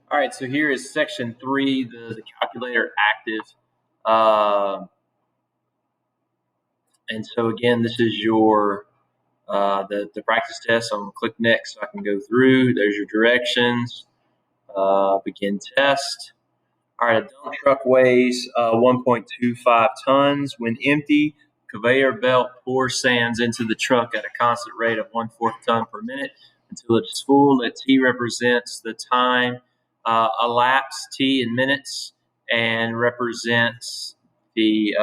All right, so here is section 3, the calculator active. And so again, this is your the practice test. So I'm going to click next so I can go through. There's your directions. Begin test. All right, a dump truck weighs 1.25 tons. When empty, conveyor belt pours sands into the truck at a constant rate of 1/4 ton per minute until it's full. Let T represents the time elapsed, T in minutes, and represents the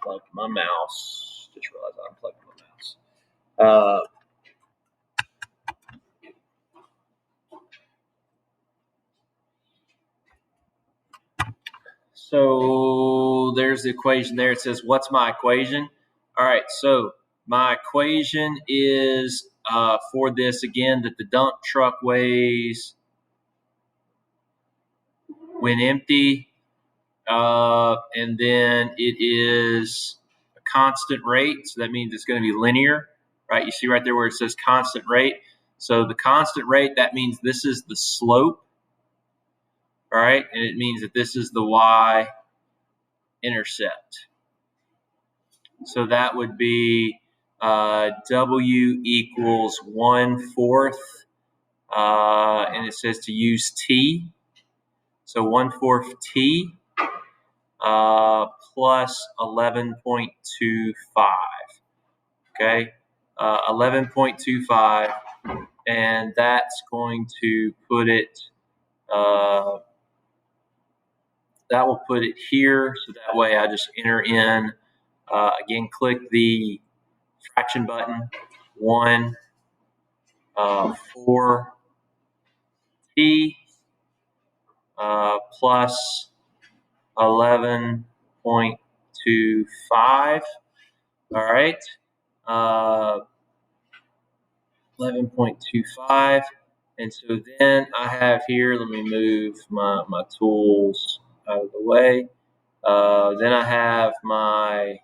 plug my mouse. Just realized I unplugged my mouse. So there's the equation there. It says, what's my equation? All right, so my equation is for this, again, that the dump truck weighs, when empty, and then it is a constant rate. So that means it's going to be linear, right? You see right there where it says constant rate. So the constant rate, that means this is the slope, right? And it means that this is the y-intercept. So that would be W equals 1/4, and it says to use T. So 1/4 T plus 11.25. Okay, 11.25, and that's going to put it. That will put it here. So that way, I just enter in. Again, click the fraction button. 4 T plus 11.25. All right. 11.25. And so then I have here, let me move my tools out of the way. Then I have my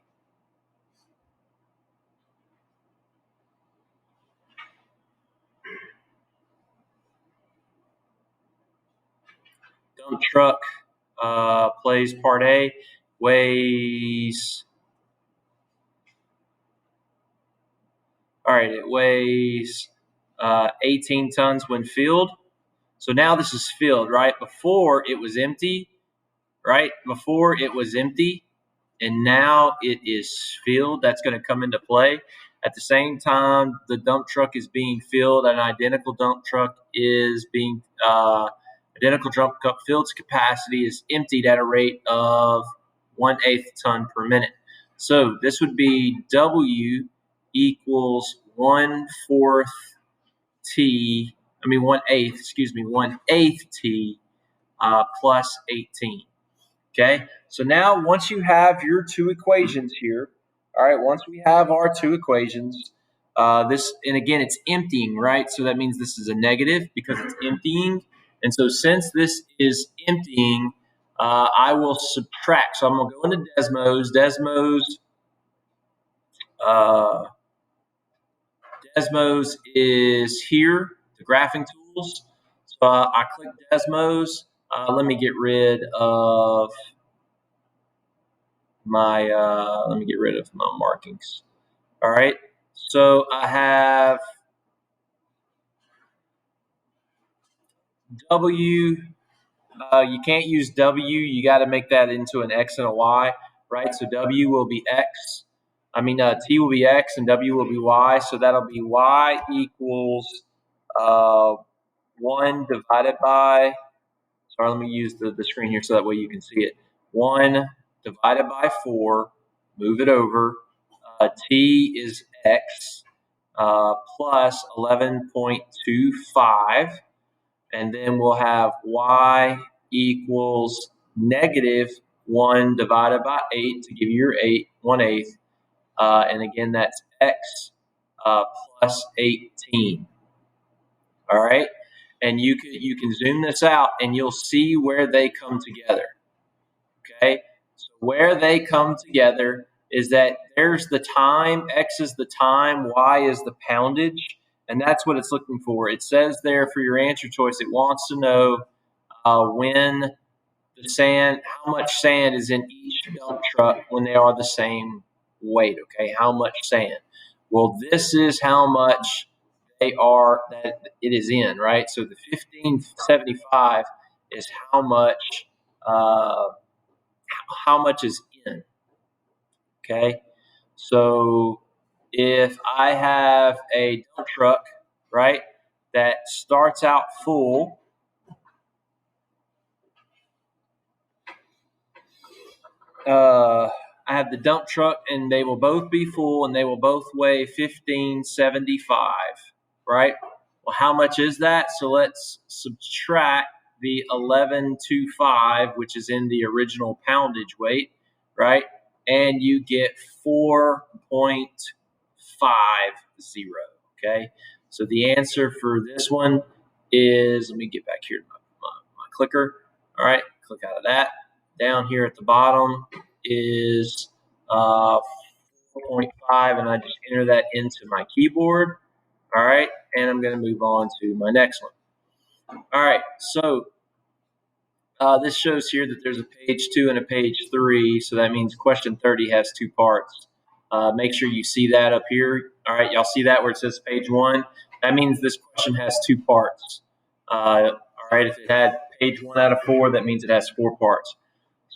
dump truck plays part A, weighs, all right, it weighs 18 tons when filled. So now this is filled, right? Before it was empty, right? Before it was empty, and now it is filled. That's going to come into play. At the same time, the dump truck is being filled. An identical dump truck is being filled to capacity is emptied at a rate of 1/8 ton per minute. So this would be W equals 1/4 T. I mean 1/8. Excuse me, 1/8 T plus 18. Okay, so now once you have your two equations here, all right, once we have our two equations, this, and again, it's emptying, right? So that means this is a negative because it's emptying. And so since this is emptying, I will subtract. So I'm going to go into uh, Desmos is here, the graphing tools. So I click Desmos. Let me get rid of my markings. All right, so I have W. You can't use W. You got to make that into an X and a Y, right? So W will be X. T will be X and W will be Y. So that'll be Y equals 1 divided by. Sorry, let me use the screen here so that way you can see it. 1 divided by 4. Move it over. T is X plus 11.25. And then we'll have Y equals negative 1 divided by 8 to give you your 1/8. And again, that's X plus 18. All right. And you can zoom this out and you'll see where they come together. Okay. So where they come together is that there's the time, X is the time, Y is the poundage. And that's what it's looking for. It says there for your answer choice, it wants to know when the sand, how much sand is in each dump truck when they are the same weight, okay? How much sand? Well, this is how much they are that it is in, right? So the 1575 is uh, how much is in, okay? So if I have a dump truck, right, that starts out full, I have the dump truck and they will both be full and they will both weigh 1575, right? Well, how much is that? So let's subtract the 1125, which is in the original poundage weight, right? And you get 4.50, okay? So the answer for this one is, let me get back here to my clicker. All right, click out of that. Down here at the bottom is 4.5, and I just enter that into my keyboard. All right, and I'm going to move on to my next one. All right, so this shows here that there's a page 2 and a page 3, so that means question 30 has 2 parts. Make sure you see that up here. All right, y'all see that where it says page 1? That means this question has 2 parts. All right, if it had page 1 out of 4, that means it has 4 parts.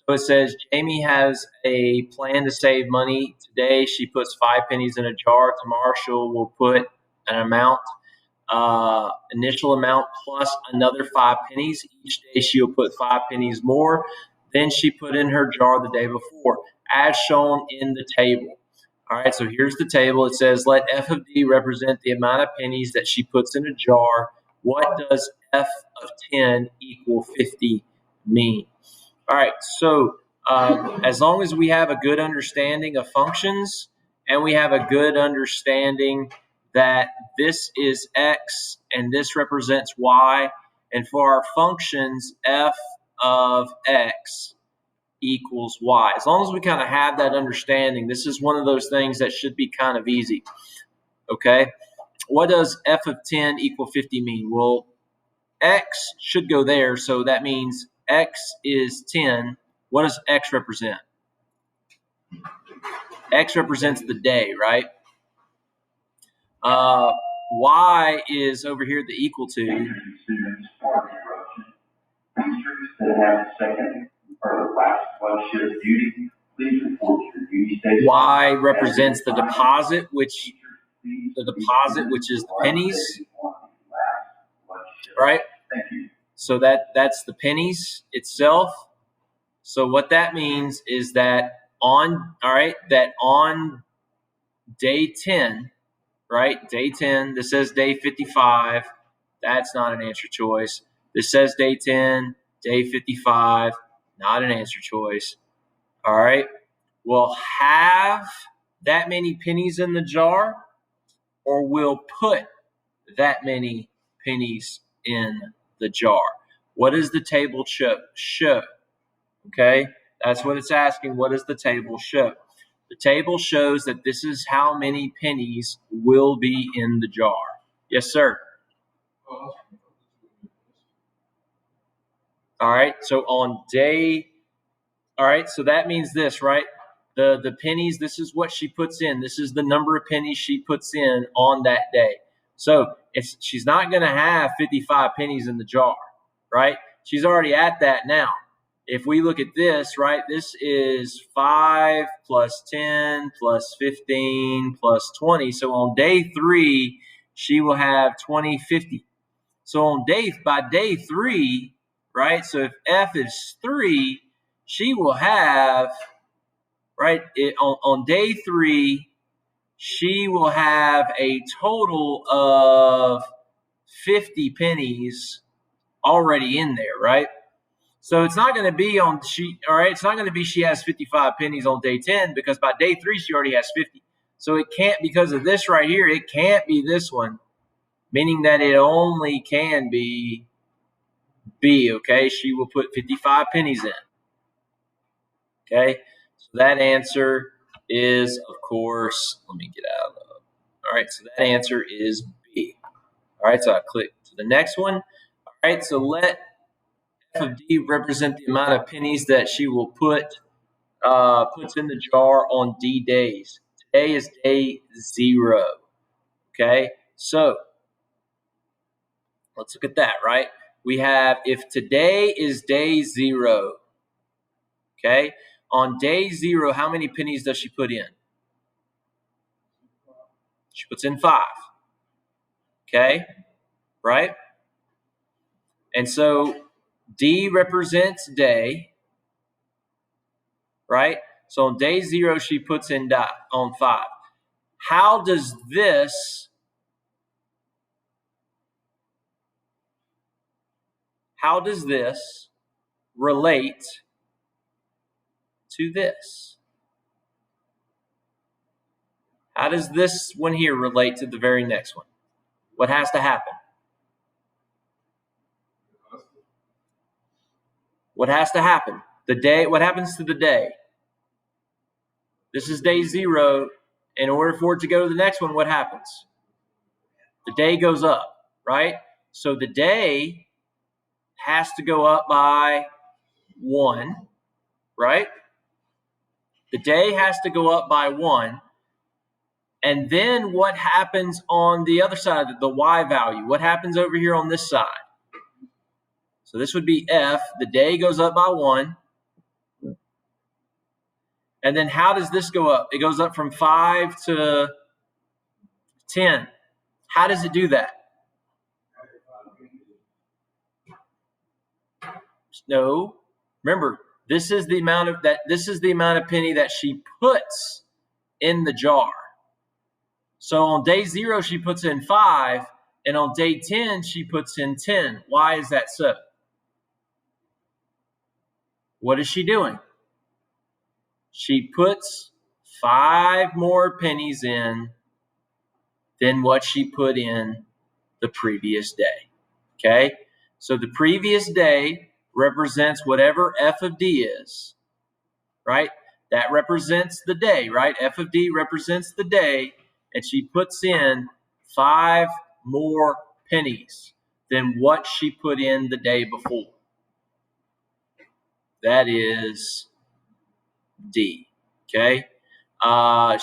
So it says Jamie has a plan to save money. Today she puts 5 pennies in a jar. Tomorrow she will put an amount, initial amount plus another 5 pennies. Each day she'll put 5 pennies more than she put in her jar the day before, as shown in the table. All right, so here's the table. It says let f of d represent the amount of pennies that she puts in a jar. What does f of 10 equal 50 mean? All right, so as long as we have a good understanding of functions and we have a good understanding that this is x and this represents y, and for our functions, f of x equals y. As long as we kind of have that understanding, this is one of those things that should be kind of easy, okay? What does f of 10 equal 50 mean? Well, x should go there, so that means x is 10. What does x represent? X represents the day, right? Y is over here the equal to. Y represents the deposit, which is the pennies, right? So that's the pennies itself. So what that means is that on day 10, right? Day 10, this says day 55. That's not an answer choice. This says day 10, day 55, not an answer choice. All right. We'll have that many pennies in the jar, or we'll put that many pennies in the jar. What does the table show? Okay. That's what it's asking. What does the table show? The table shows that this is how many pennies will be in the jar. Yes, sir. All right. So so that means this, right? The pennies, this is what she puts in. This is the number of pennies she puts in on that day. So if she's not going to have 55 pennies in the jar, right? She's already at that now. If we look at this, right, this is 5 plus 10 plus 15 plus 20. So on day 3, she will have 2050. So by day 3, right, so if F is 3, she will have, right, on day 3, she will have a total of 50 pennies already in there, right? So it's not going to be it's not going to be she has 55 pennies on day 10, because by day 3 she already has 50. So it can't, because of this right here, it can't be this one, meaning that it only can be B, okay? She will put 55 pennies in, okay? So that answer is, of course, let me get out of it. All right, so that answer is B. All right, so I click to the next one. All right, so let f of d represent the amount of pennies that she will puts in the jar on D days. Today is day 0. Okay, so let's look at that, right? We have if today is day 0, okay, on day 0, how many pennies does she put in? She puts in 5, okay, right? And so D represents day, right? So on day 0, she puts in on 5. How does this relate to this? How does this one here relate to the very next one? What has to happen? What has to happen? The day, what happens to the day? This is day 0. In order for it to go to the next one, what happens? The day goes up, right? So the day has to go up by 1, right? The day has to go up by 1. And then what happens on the other side, the y value? What happens over here on this side? So this would be f. The day goes up by 1. And then how does this go up? It goes up from 5 to 10. How does it do that? No. Remember, this is the amount of penny that she puts in the jar. So on day 0, she puts in 5, and on day 10, she puts in 10. Why is that so? What is she doing? She puts 5 more pennies in than what she put in the previous day. Okay? So the previous day represents whatever f of d is, right? That represents the day, right? F of d represents the day, and she puts in 5 more pennies than what she put in the day before. That is D, okay?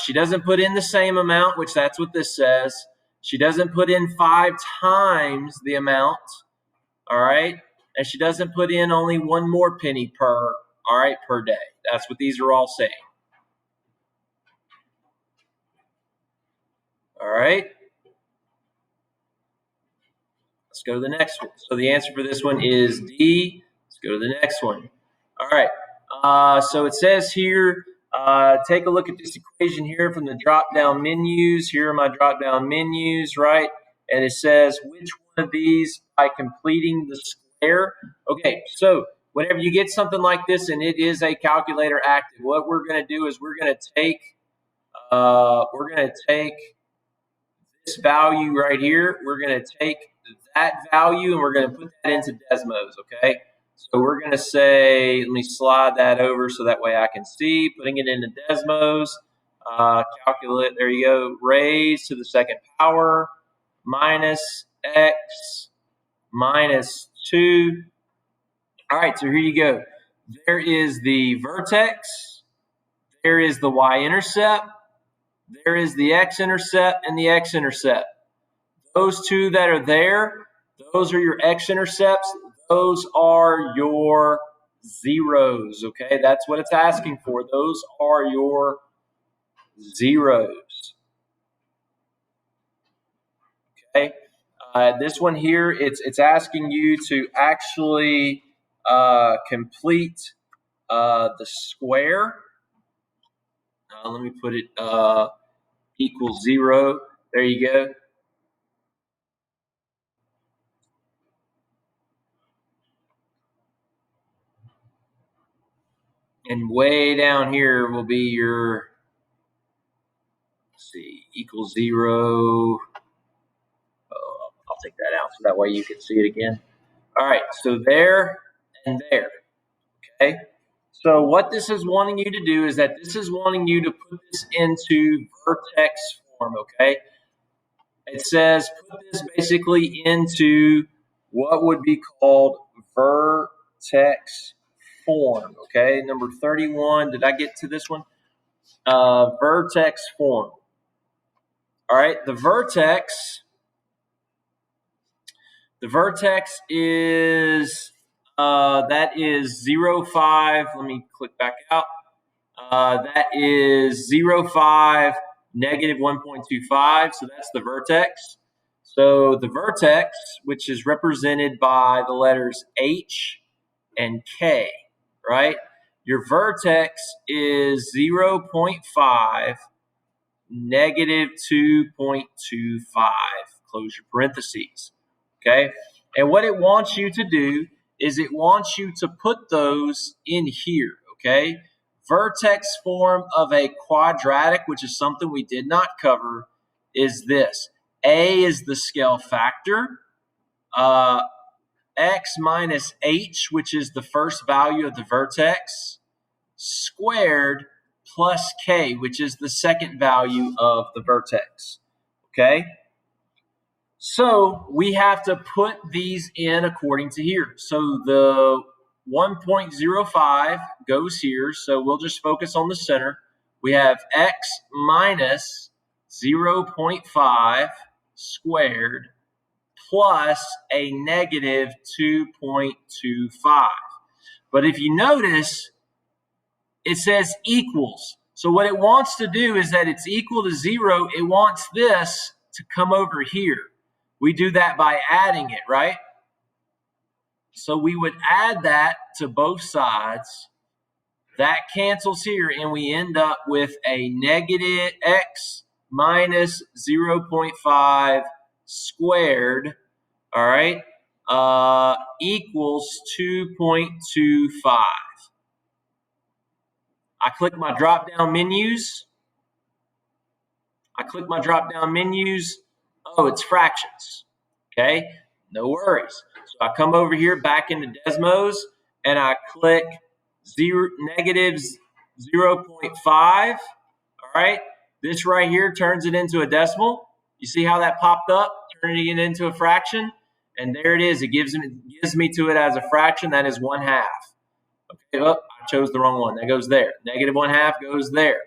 She doesn't put in the same amount, which that's what this says. She doesn't put in 5 times the amount, all right? And she doesn't put in only 1 more penny per day. That's what these are all saying. All right? Let's go to the next one. So the answer for this one is D. Let's go to the next one. All right. So it says here, take a look at this equation here from the drop-down menus. Here are my drop-down menus, right? And it says which one of these by completing the square. Okay, so whenever you get something like this and it is a calculator active, what we're going to do is we're going to take this value right here. We're going to take that value and we're going to put that into Desmos, okay? So we're going to say, let me slide that over so that way I can see, putting it into Desmos, calculate, there you go, raised to the second power minus x minus 2. All right, so here you go. There is the vertex, there is the y-intercept, there is the x-intercept and the x-intercept. Those two that are there, those are your x-intercepts. Those are your zeros, okay? That's what it's asking for. Those are your zeros, okay? This one here, it's asking you to actually complete the square. Let me put it equals 0. There you go. And way down here will be your, let's see, equals 0. I'll take that out so that way you can see it again. All right, so there and there, okay? So what this is wanting you to do is that this is wanting you to put this into vertex form, okay? It says put this basically into what would be called vertex form. Okay, number 31. Did I get to this one? Vertex form. All right, the vertex is that is 0, 5. Let me click back out. That is 0, 5, negative 1.25. So that's the vertex. So the vertex, which is represented by the letters H and K, right? Your vertex is 0.5, negative 2.25. Close your parentheses. Okay. And what it wants you to do is it wants you to put those in here. Okay. Vertex form of a quadratic, which is something we did not cover, is this. A is the scale factor. X minus h, which is the first value of the vertex, squared plus k, which is the second value of the vertex. Okay? So we have to put these in according to here. So the 1.05 goes here. So we'll just focus on the center. We have x minus 0.5 squared plus a negative 2.25. But if you notice, it says equals. So what it wants to do is that it's equal to 0. It wants this to come over here. We do that by adding it, right? So we would add that to both sides. That cancels here, and we end up with a negative x minus 0.5 squared, all right, equals 2.25. I click my drop-down menus. Oh, it's fractions. Okay, no worries. So I come over here back into Desmos, and I click negative 0.5. All right, this right here turns it into a decimal. You see how that popped up, turning it into a fraction? And there it is. It gives me to it as a fraction. That is 1/2. Okay, oh, I chose the wrong one. That goes there. Negative 1/2 goes there.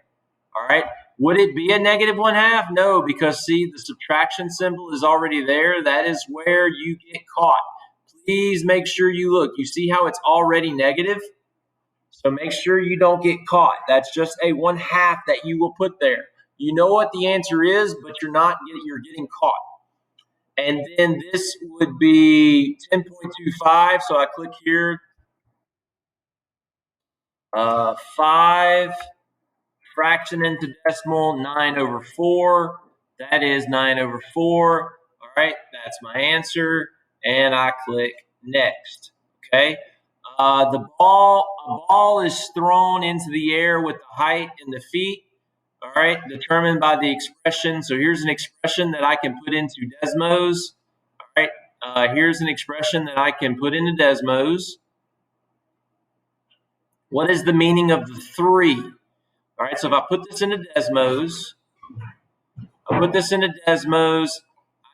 All right. Would it be a negative 1/2? No, because see, the subtraction symbol is already there. That is where you get caught. Please make sure you look. You see how it's already negative? So make sure you don't get caught. That's just a 1/2 that you will put there. You know what the answer is, but you're getting caught. And then this would be 10.25. So I click here. 5 fraction into decimal, 9/4. That is 9/4. All right, that's my answer. And I click next. Okay. A ball is thrown into the air with the height and the feet. All right, determined by the expression. So here's an expression that I can put into Desmos. All right, here's an expression that I can put into Desmos. What is the meaning of the 3? All right, so if I put this into Desmos,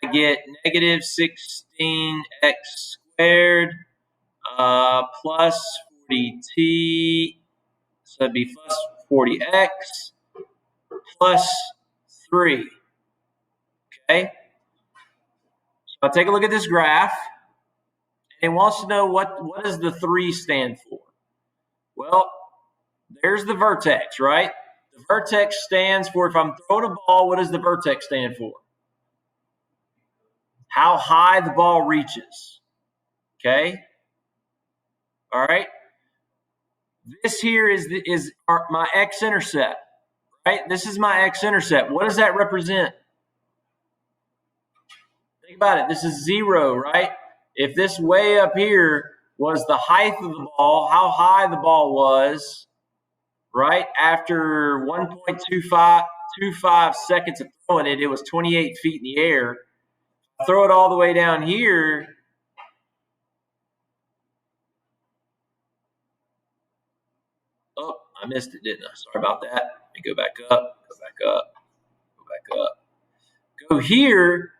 I get negative 16x squared plus 40t, so that'd be plus 40x plus 3. Okay, so I'll take a look at this graph, and it wants to know what does the 3 stand for? Well, there's the vertex, right? The vertex stands for, if I'm throwing a ball, what does the vertex stand for? How high the ball reaches. Okay? All right? This here is my x-intercept, right? This is my x-intercept. What does that represent? Think about it. This is 0, right? If this way up here was the height of the ball, how high the ball was, right? After 1.25 seconds of throwing it, it was 28 feet in the air. Throw it all the way down here. Oh, I missed it, didn't I? Sorry about that. Let me go back up, go back up, go back up. Go here.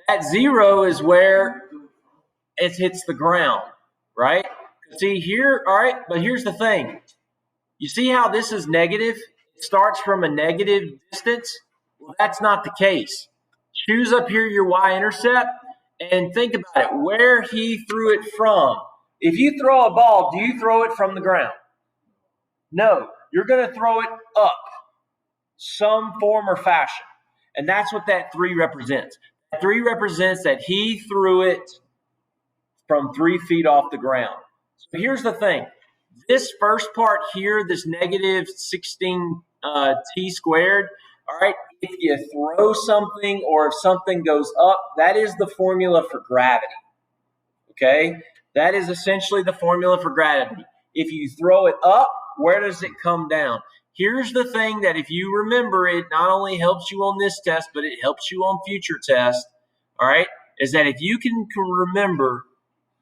That 0 is where it hits the ground, right? See here, all right, but here's the thing. You see how this is negative? It starts from a negative distance? Well, that's not the case. Choose up here your y-intercept and think about it, where he threw it from. If you throw a ball, do you throw it from the ground? No, you're going to throw it up, some form or fashion. And that's what that 3 represents. That 3 represents that he threw it from 3 feet off the ground. So here's the thing. This first part here, this negative 16 t squared, all right, if you throw something or if something goes up, that is the formula for gravity, okay? That is essentially the formula for gravity. If you throw it up, where does it come down? Here's the thing that if you remember, it not only helps you on this test, but it helps you on future tests, all right, is that if you can remember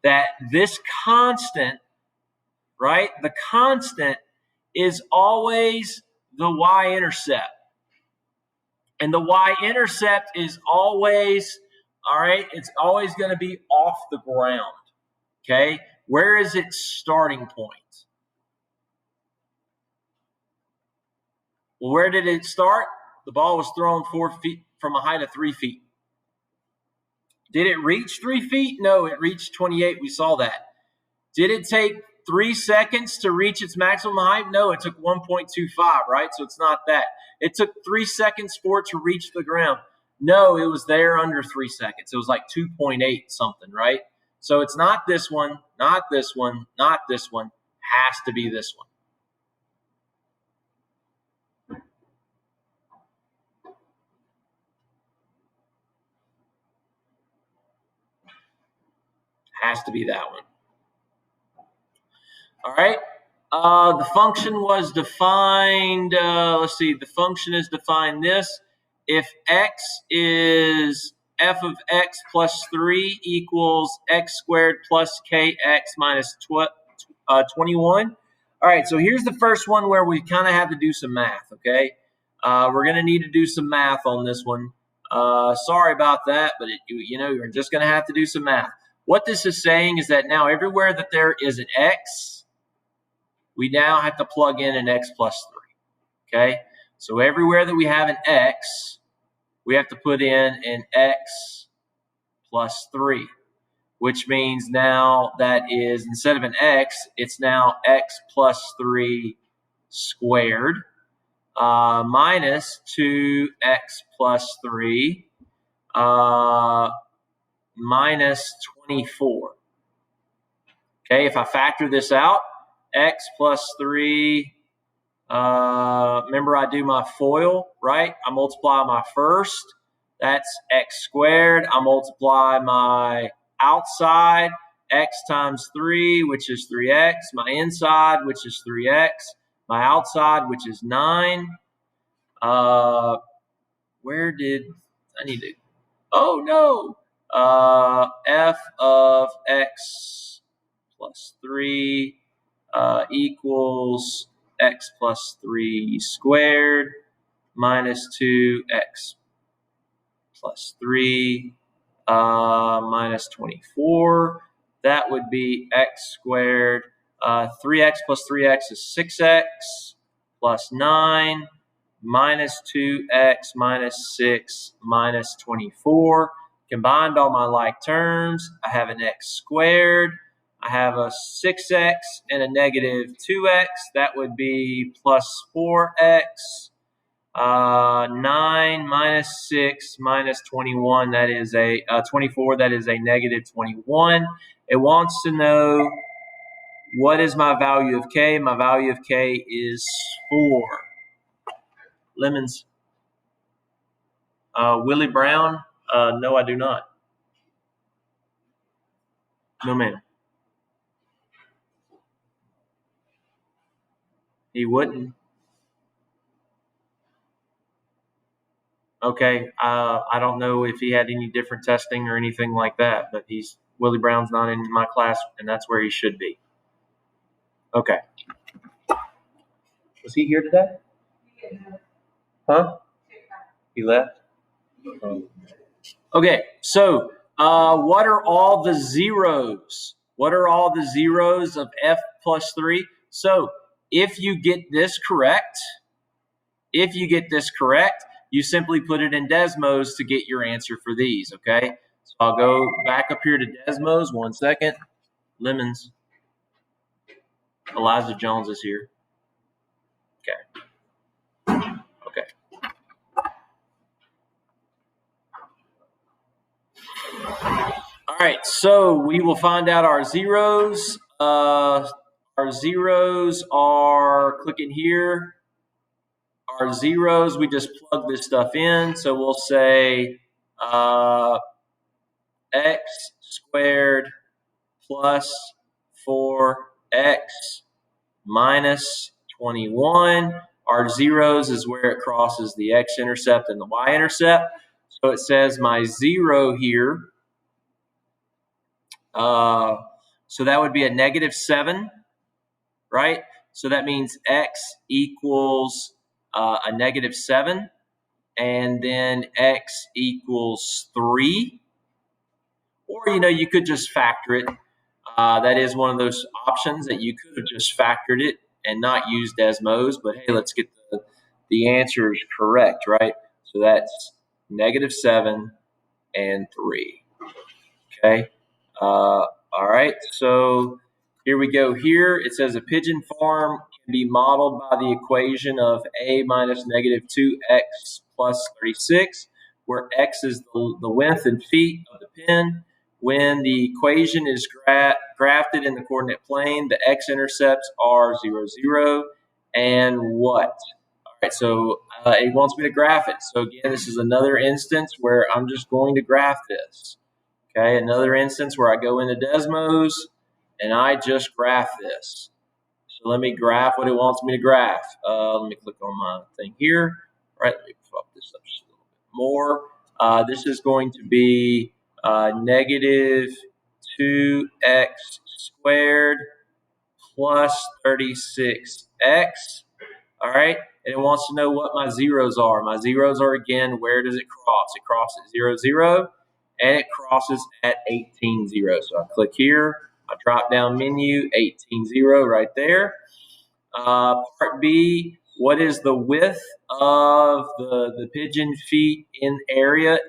that this constant, right, the constant is always the y-intercept. And the y-intercept is always, all right, it's always going to be off the ground, okay? Where is its starting point? Well, where did it start? The ball was thrown 4 feet from a height of 3 feet. Did it reach 3 feet? No, it reached 28. We saw that. Did it take 3 seconds to reach its maximum height? No, it took 1.25, right? So it's not that. It took 3 seconds for it to reach the ground. No, it was there under 3 seconds. It was like 2.8 something, right? So it's not this one, not this one, not this one. Has to be this one. Has to be that one. All right. The function was defined. Let's see. The function is defined this. If x is f of x plus 3 equals x squared plus kx minus 21. All right. So here's the first one where we kind of have to do some math. Okay. We're going to need to do some math on this one. Sorry about that, but you're just going to have to do some math. What this is saying is that now everywhere that there is an x, we now have to plug in an x plus 3, okay? So everywhere that we have an x, we have to put in an x plus 3, which means now that is, instead of an x, it's now x plus 3 squared minus 2x plus 3 minus 24. Okay, if I factor this out, x plus 3, remember I do my FOIL, right? I multiply my first, that's x squared. I multiply my outside, x times 3, which is 3x. My inside, which is 3x. My outside, which is 9. Where did I need to? Oh, no. F of x plus 3 equals x plus 3 squared minus 2x plus 3 minus 24. That would be x squared. 3x plus 3x is 6x plus 9 minus 2x minus 6 minus 24. Combined all my like terms, I have an x squared. I have a 6x and a negative 2x. That would be plus 4x. 9 minus 6 minus 21, that is a 24, that is a negative 21. It wants to know what is my value of k. My value of k is 4. Lemons. Willie Brown? No, I do not. No, ma'am. He wouldn't. Okay, I don't know if he had any different testing or anything like that, but Willie Brown's not in my class, and that's where he should be. Okay. Was he here today? Huh? He left? Oh. Okay, so what are all the zeros? What are all the zeros of f plus 3? So if you get this correct, you simply put it in Desmos to get your answer for these, okay? So I'll go back up here to Desmos, 1 second. Lemons. Eliza Jones is here. Okay. All right, so we will find out our zeros. Our zeros are clicking here. Our zeros, we just plug this stuff in. So we'll say x squared plus 4x minus 21. Our zeros is where it crosses the x-intercept and the y-intercept. So it says my zero here. So that would be a -7, right? So that means x equals a -7, and then x equals 3. Or, you could just factor it. That is one of those options that you could have just factored it and not used Desmos. But hey, let's get the answers correct, right? So that's -7 and 3. Okay. All right. So here we go. Here it says a pigeon farm can be modeled by the equation of a minus -2x plus 36, where x is the width in feet of the pen. When the equation is grafted in the coordinate plane, the x-intercepts are 0, 0, and what? All right, so it wants me to graph it. So again, this is another instance where I'm just going to graph this. Okay, another instance where I go into Desmos and I just graph this. So let me graph what it wants me to graph. Let me click on my thing here. All right, let me pop this up just a little bit more. This is going to be -2x squared plus 36x. All right, and it wants to know what my zeros are. My zeros are, again, where does it cross? It crosses 0, 0, and it crosses at 18, 0. So I click here, I drop down menu, 18, 0 right there. Part B, what is the width of the pigeon feet in area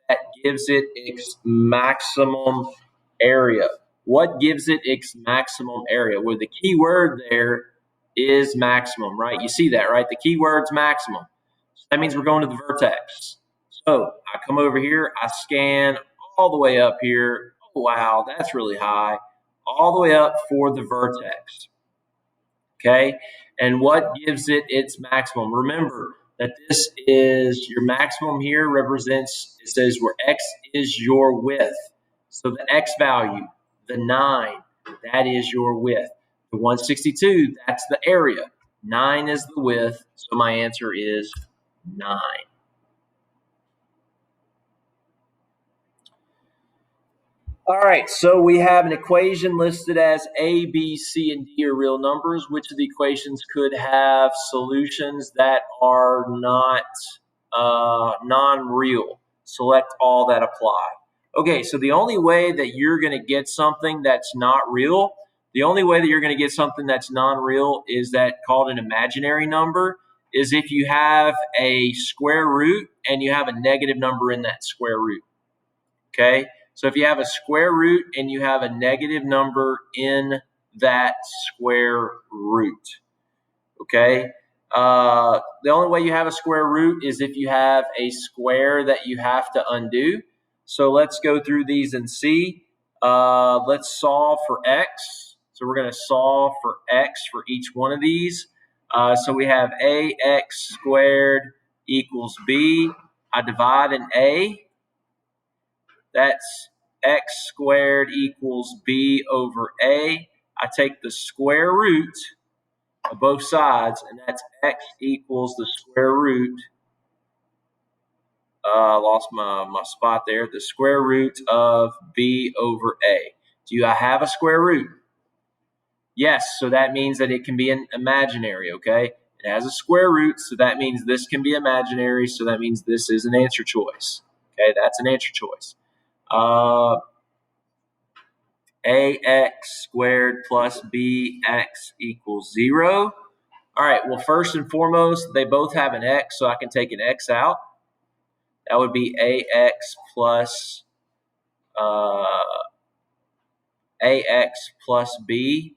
that gives it its maximum area? What gives it its maximum area? Well, the key word there is maximum, right? You see that, right? The key word's maximum. So that means we're going to the vertex. So I come over here, I scan all the way up here. Oh, wow, that's really high. All the way up for the vertex. Okay, and what gives it its maximum? Remember that this is your maximum here represents, it says where x is your width. So the x value, the 9, that is your width. The 162, that's the area. 9 is the width, so my answer is 9. All right, so we have an equation listed as A, B, C, and D are real numbers. Which of the equations could have solutions that are not non-real? Select all that apply. Okay, so the only way that you're going to get something that's not real, the only way that you're going to get something that's non-real is that called an imaginary number, is if you have a square root and you have a negative number in that square root. Okay, so if you have a square root and you have a negative number in that square root, okay, the only way you have a square root is if you have a square that you have to undo. So let's go through these and see. Let's solve for x. So we're going to solve for x for each one of these. So we have ax squared equals b. I divide an a. That's x squared equals b over a. I take the square root of both sides, and that's x equals the square root. Lost my spot there. The square root of b over a. Do I have a square root? Yes, so that means that it can be an imaginary, okay? It has a square root, so that means this can be imaginary, so that means this is an answer choice, Okay, that's an answer choice. Ax squared plus bx equals 0. All right, well, first and foremost, they both have an x, so I can take an x out. That would be ax plus b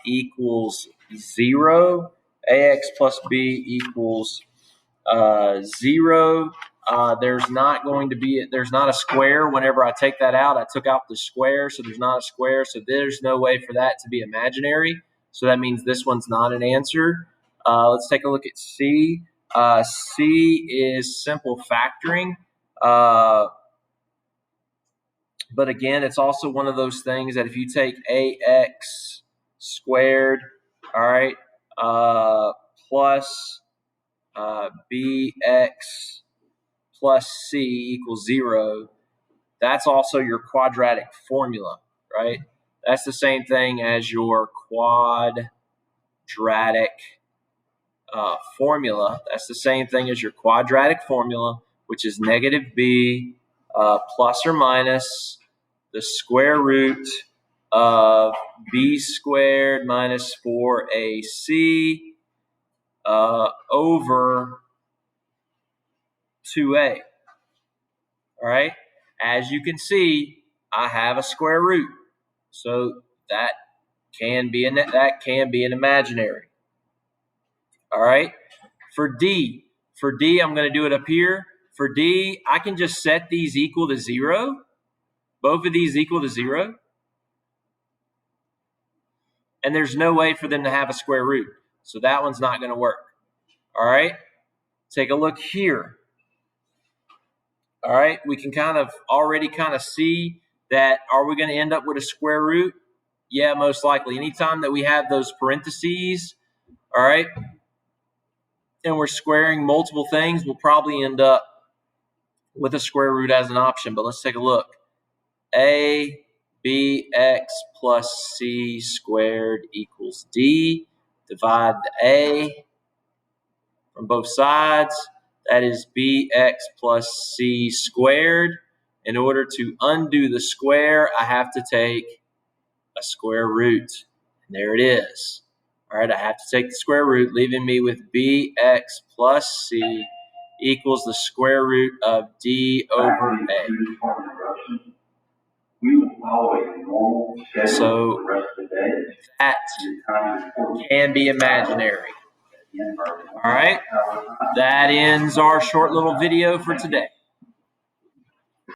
equals 0. Ax plus b equals 0. There's not a square whenever I take that out. I took out the square, so there's not a square. So there's no way for that to be imaginary. So that means this one's not an answer. Let's take a look at C. C is simple factoring. But again, it's also one of those things that if you take ax squared, all right, plus bx plus c equals 0, that's also your quadratic formula, right? That's the same thing as your quadratic formula. That's the same thing as your quadratic formula, which is negative b plus or minus the square root of b squared minus 4ac over 2a. All right. As you can see, I have a square root, so that can be an imaginary. All right. For D, I'm going to do it up here. For D, I can just set these equal to 0. Both of these equal to 0. And there's no way for them to have a square root. So that one's not going to work. All right. Take a look here. All right. We can already see that. Are we going to end up with a square root? Yeah, most likely. Anytime that we have those parentheses, all right, and we're squaring multiple things, we'll probably end up with a square root as an option. But let's take a look. A bx plus c squared equals d. Divide the a from both sides. That is bx plus c squared. In order to undo the square, I have to take a square root. And there it is. All right, I have to take the square root, leaving me with bx plus c equals the square root of d over a. So that can be imaginary. All right, that ends our short little video for today.